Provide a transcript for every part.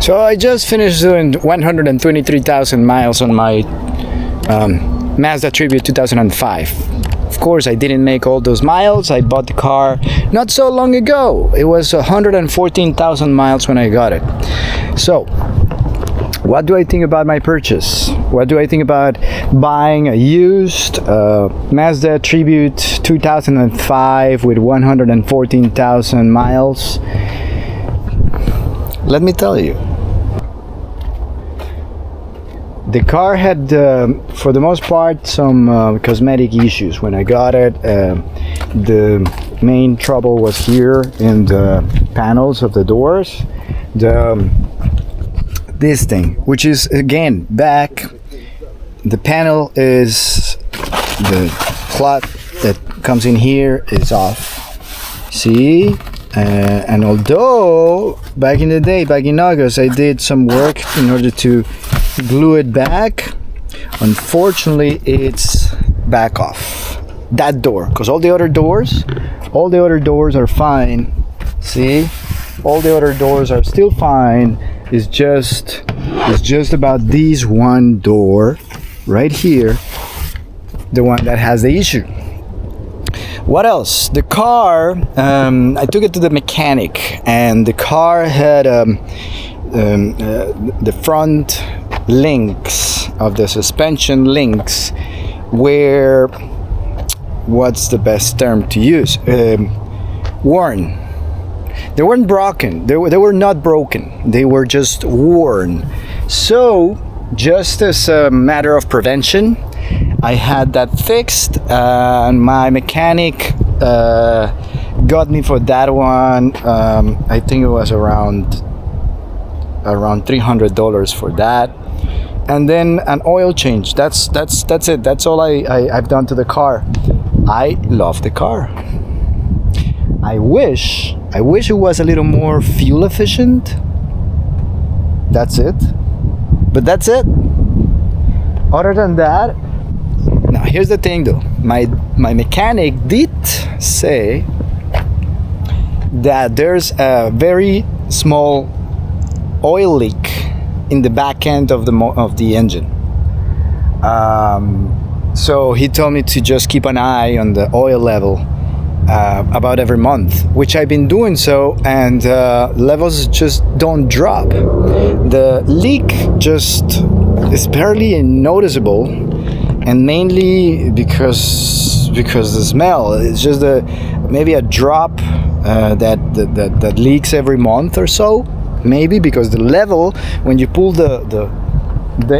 So I just finished doing 123,000 miles on my Mazda Tribute 2005. Of course, I didn't make all those miles. I bought the car not so long ago. It was 114,000 miles when I got it. So, what do I think about my purchase? What do I think about buying a used Mazda Tribute 2005 with 114,000 miles? Let me tell you. The car had, for the most part, some cosmetic issues. When I got it, the main trouble was here in the panels of the doors. This thing, which is again back, the panel is, the cloth that comes in here is off. See? And although back in the day, back in August, I did some work in order to glue it back, unfortunately it's back off that door, because all the other doors are fine. See, all the other doors are still fine. It's just about this one door right here, the one that has the issue. What else? The car, I took it to the mechanic, and the car had the front links of the suspension links were, what's the best term to use, worn. They weren't broken, they were not broken, they were just worn. So just as a matter of prevention, I had that fixed, and my mechanic got me for that one, I think it was around $300 for that. And then an oil change. That's it. That's all I've done to the car. I love the car. I wish it was a little more fuel efficient. That's it. But that's it. Other than that, now here's the thing though. My mechanic did say that there's a very small oil leak in the back end of the engine. So he told me to just keep an eye on the oil level about every month, which I've been doing so, and levels just don't drop. The leak just is barely noticeable, and mainly because the smell. It's just maybe a drop that leaks every month or so. Maybe because the level, when you pull the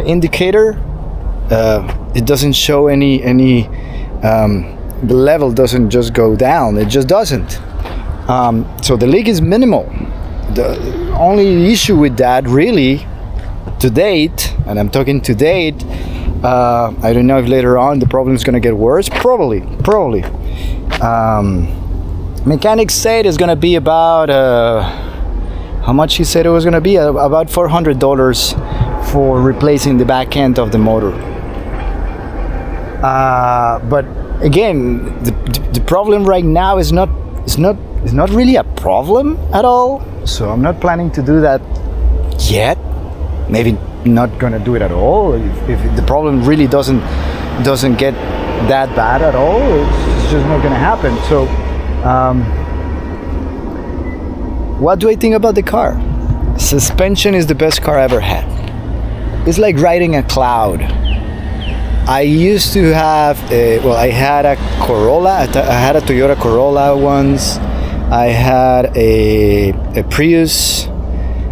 indicator, it doesn't show any the level doesn't just go down, it just doesn't. So the leak is minimal. The only issue with that really to date, and I'm talking to date, I don't know if later on the problem is going to get worse. Probably. Mechanics said it's going to be about how much he said it was going to be? About $400 for replacing the back end of the motor. But again, the problem right now is not really a problem at all. So I'm not planning to do that yet. Maybe not going to do it at all. If the problem really doesn't get that bad at all, it's just not going to happen. So. What do I think about the car? Suspension is the best car I ever had. It's like riding a cloud. I used to have I had a Corolla. I had a Toyota Corolla once. I had a Prius.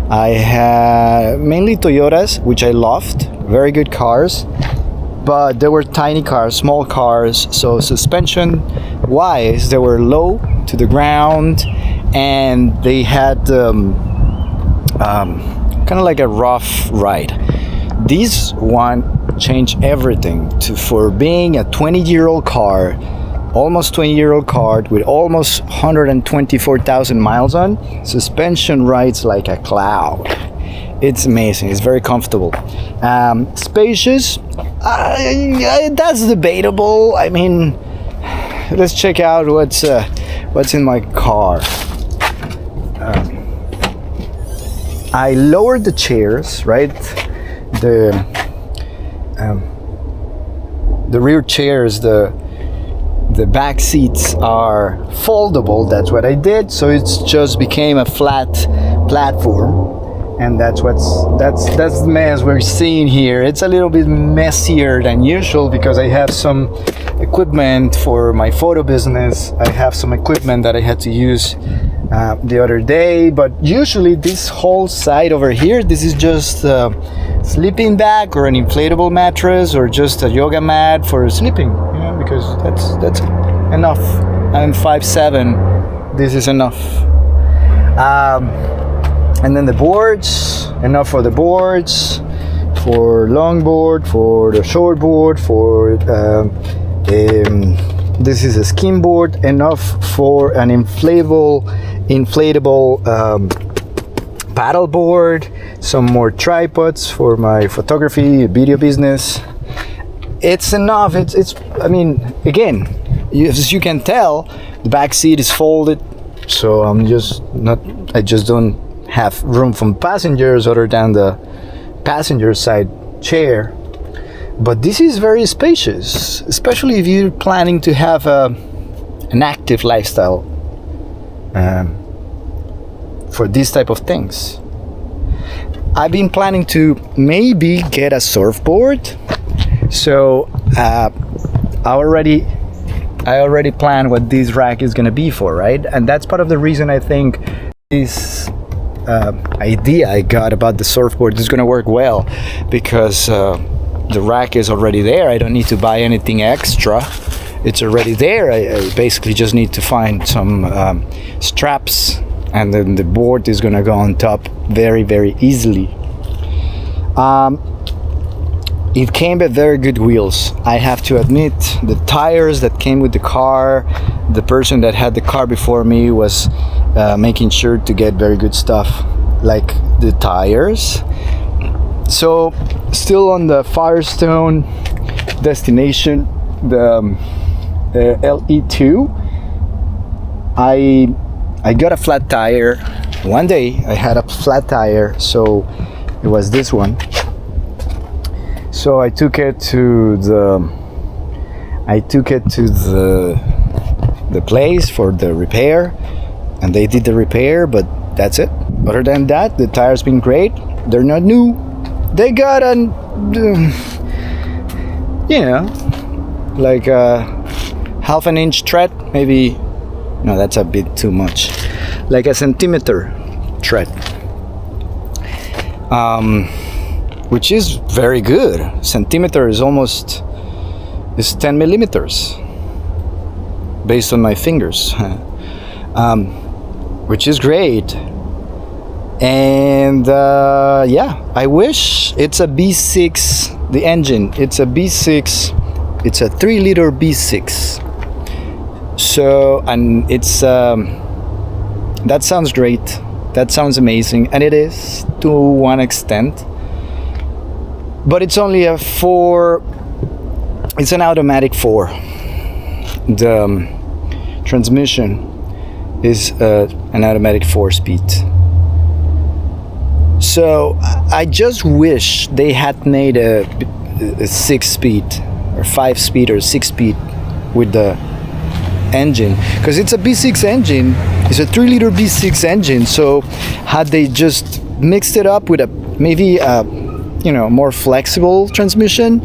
I had mainly Toyotas, which I loved. Very good cars. But they were tiny cars, small cars. So suspension-wise, they were low to the ground. And they had kind of like a rough ride. This one changed everything for being a 20-year-old car, almost 20-year-old car with almost 124,000 miles on. Suspension rides like a cloud. It's amazing. It's very comfortable. Spacious. That's debatable. I mean, let's check out what's in my car. I lowered the chairs, right? The rear chairs, the back seats are foldable. That's what I did. So it's just became a flat platform. And that's the mess we're seeing here. It's a little bit messier than usual because I have some equipment for my photo business. I have some equipment that I had to use the other day, but usually this whole side over here, this is just a sleeping bag or an inflatable mattress or just a yoga mat for sleeping, you know, because that's enough. I'm 5'7", this is enough. And then the boards, enough for the boards, for long board, for the short board, for this is a skim board, enough for an inflatable paddle board, some more tripods for my photography, video business. It's enough. It's. I mean, again, as you can tell, the back seat is folded, so I just don't have room for passengers other than the passenger side chair. But this is very spacious, especially if you're planning to have an active lifestyle for these type of things. I've been planning to maybe get a surfboard, so I already planned what this rack is gonna be for, right? And that's part of the reason I think this idea I got about the surfboard is gonna work well, because the rack is already there. I don't need to buy anything extra. It's already there. I basically just need to find some straps, and then the board is gonna go on top very, very easily. It came with very good wheels. I have to admit, the tires that came with the car, the person that had the car before me was making sure to get very good stuff, like the tires. So, still on the Firestone destination, the LE2, I got a flat tire. One day I had a flat tire, so it was this one. So I took it to the place for the repair, and they did the repair, but that's it. Other than that, the tires been great. They're not new. They got an, like a half an inch tread, maybe. No, that's a bit too much. Like a centimeter tread, which is very good. Centimeter is 10 millimeters, based on my fingers, which is great. And I wish it's a B6, the engine. It's a B6, it's a 3-liter B6. So, and it's, that sounds great. That sounds amazing. And it is, to one extent. But it's only a 4, it's an automatic 4. The transmission is an automatic 4-speed. So I just wish they had made a 6-speed or 5-speed or 6-speed with the engine, because it's a B6 engine. It's a 3-liter B6 engine. So had they just mixed it up with a maybe more flexible transmission.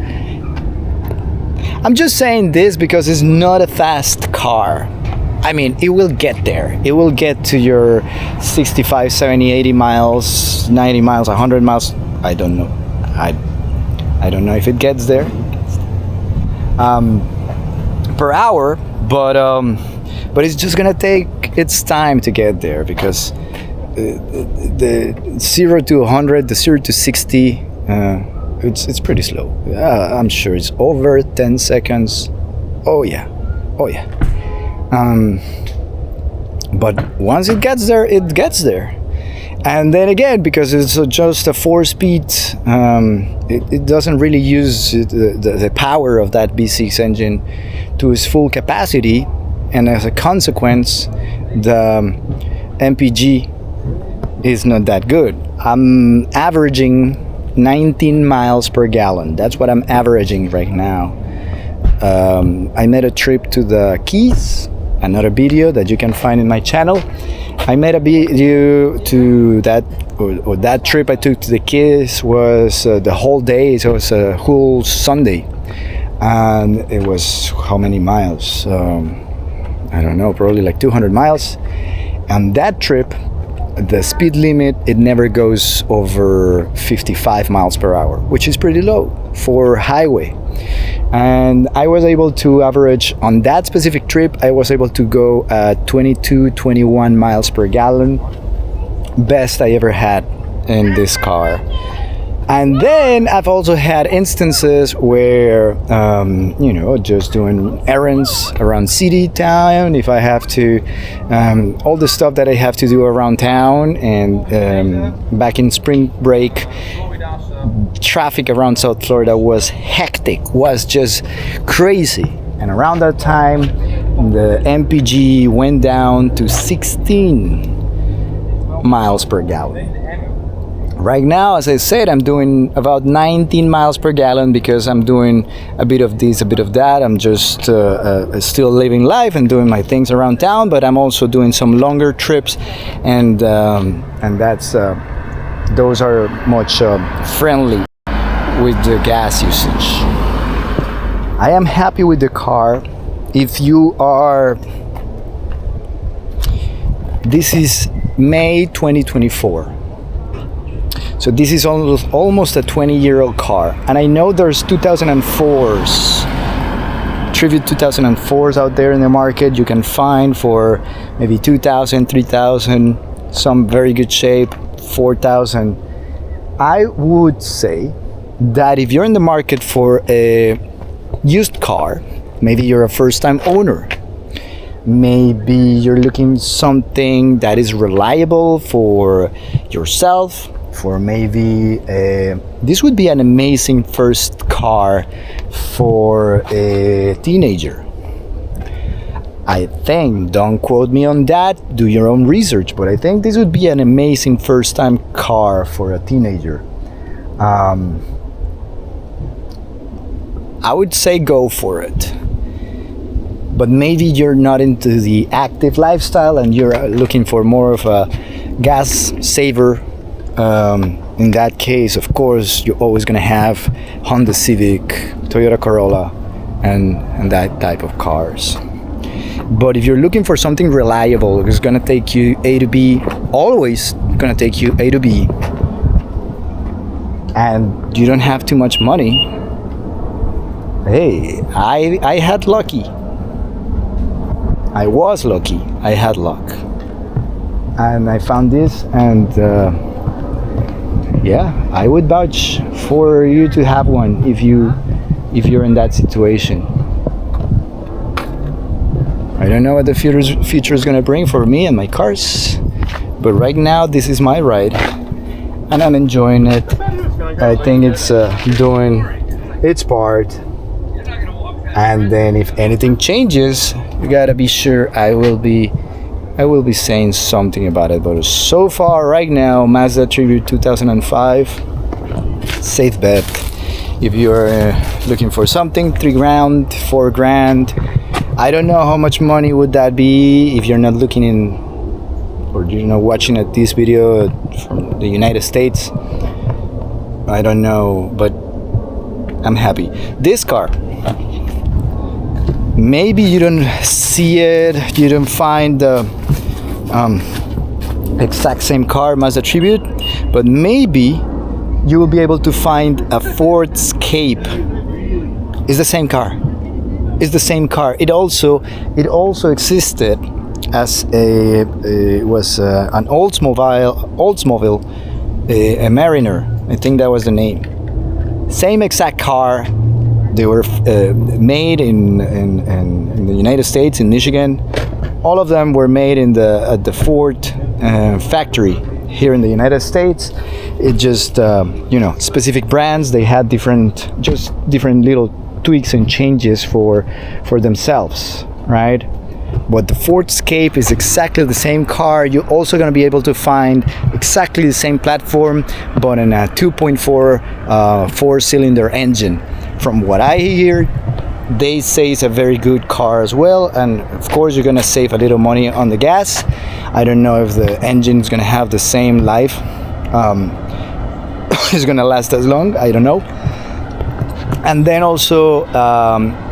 I'm just saying this because it's not a fast car. I mean, it will get there. It will get to your 65, 70, 80 miles, 90 miles, 100 miles. I don't know. I don't know if it gets there per hour, but it's just gonna take its time to get there, because the 0 to 100, the 0 to 60, it's pretty slow. I'm sure it's over 10 seconds. Oh yeah. But once it gets there, it gets there. And then again, because it's just a 4-speed, it doesn't really use the power of that B6 engine to its full capacity, and as a consequence, the MPG is not that good. I'm averaging 19 miles per gallon. That's what I'm averaging right now. I made a trip to the Keys, another video that you can find in my channel. I made a video to that, or that trip I took to the Keys was the whole day, so it was a whole Sunday. And it was how many miles? I don't know, probably like 200 miles. And that trip, the speed limit, it never goes over 55 miles per hour, which is pretty low for highway. And I was able to average on that specific trip, I was able to go at 22, 21 miles per gallon. Best I ever had in this car. And then I've also had instances where, you know, just doing errands around city, town, if I have to, all the stuff that I have to do around town. And back in spring break, traffic around South Florida was hectic, was just crazy. And around that time, the MPG went down to 16 miles per gallon. Right now, as I said, I'm doing about 19 miles per gallon because I'm doing a bit of this, a bit of that. I'm just still living life and doing my things around town, but I'm also doing some longer trips, and that's those are much friendly with the gas usage. I am happy with the car. If you are, this is May 2024. So this is almost a 20-year-old car. And I know there's 2004s, Tribute 2004s out there in the market you can find for maybe 2,000, 3,000, some very good shape, 4,000. I would say that if you're in the market for a used car, maybe you're a first-time owner, maybe you're looking something that is reliable for yourself, for maybe this would be an amazing first car for a teenager. I think, don't quote me on that, do your own research, but I think this would be an amazing first time car for a teenager. I would say go for it. But maybe you're not into the active lifestyle and you're looking for more of a gas saver. In that case, of course, you're always going to have Honda Civic, Toyota Corolla, and that type of cars. But if you're looking for something reliable, it's going to take you A to B, always going to take you A to B, and you don't have too much money, hey, I had lucky. I was lucky. I had luck. And I found this, and yeah, I would vouch for you to have one if you're in that situation. I don't know what the future is going to bring for me and my cars, but right now this is my ride and I'm enjoying it. I think it's doing its part, and then if anything changes, you gotta be sure I will be saying something about it. But so far right now, Mazda Tribute 2005, safe bet. If you're looking for something, $3,000, $4,000, I don't know how much money would that be if you're not looking in, or you're not watching at this video from the United States. I don't know, but I'm happy. This car, maybe you don't see it, you don't find the exact same car, Mazda Tribute, but maybe you will be able to find a Ford Escape. It's the same car. It's the same car. It also existed as an Oldsmobile, a Mariner. I think that was the name. Same exact car. They were made in the United States, in Michigan. All of them were made at the Ford factory here in the United States. It just specific brands. They had different little tweaks and changes for themselves, right? but the Ford Escape is exactly the same car. You're also going to be able to find exactly the same platform, but in a 2.4 four-cylinder engine. From what I hear, they say it's a very good car as well, and of course you're going to save a little money on the gas. I don't know if the engine is going to have the same life. It's going to last as long, I don't know. And then also,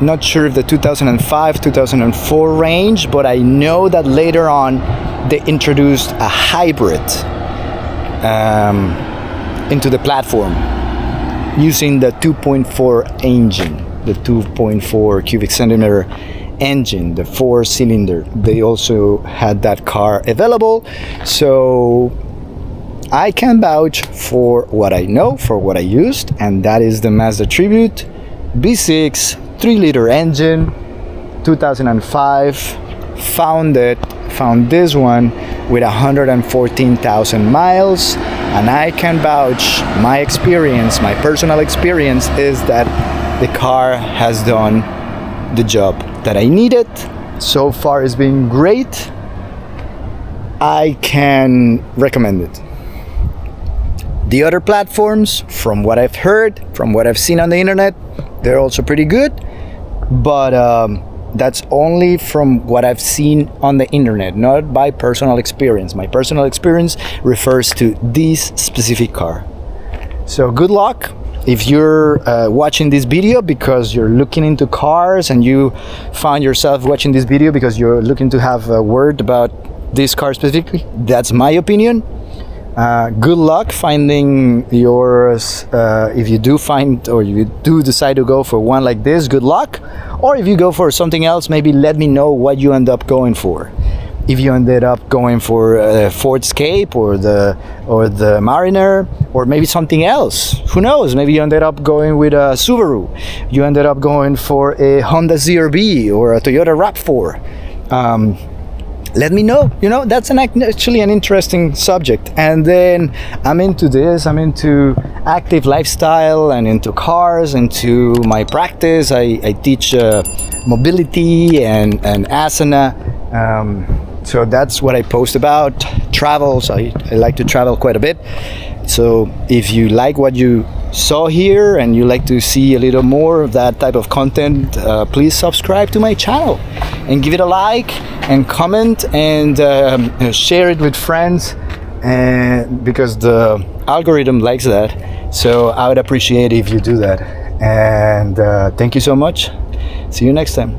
not sure if the 2005, 2004 range, but I know that later on they introduced a hybrid into the platform using the 2.4 engine, the 2.4 cubic centimeter engine, the four-cylinder. They also had that car available, so I can vouch for what I know, for what I used, and that is the Mazda Tribute V6 3-liter engine, 2005. Found this one with 114,000 miles, and I can vouch, my experience, my personal experience is that the car has done the job that I needed. So far it's been great. I can recommend it. The other platforms, from what I've heard, from what I've seen on the internet, they're also pretty good, but that's only from what I've seen on the internet, not by personal experience. My personal experience refers to this specific car. So good luck. If you're watching this video because you're looking into cars, and you found yourself watching this video because you're looking to have a word about this car specifically, that's my opinion. Good luck finding yours. If you do find, or you do decide to go for one like this, good luck. Or if you go for something else, maybe let me know what you end up going for. If you ended up going for a Ford Escape or the Mariner, or maybe something else, who knows? Maybe you ended up going with a Subaru. You ended up going for a Honda CR-V or a Toyota RAV4. Let me know. You know, that's actually an interesting subject. And then I'm into this. I'm into active lifestyle and into cars, into my practice. I teach mobility and asana. So that's what I post about. Travels. I like to travel quite a bit. So if you like what you saw here and you like to see a little more of that type of content, please subscribe to my channel and give it a like and comment and share it with friends, and because the algorithm likes that. So I would appreciate if you do that. And thank you so much. See you next time.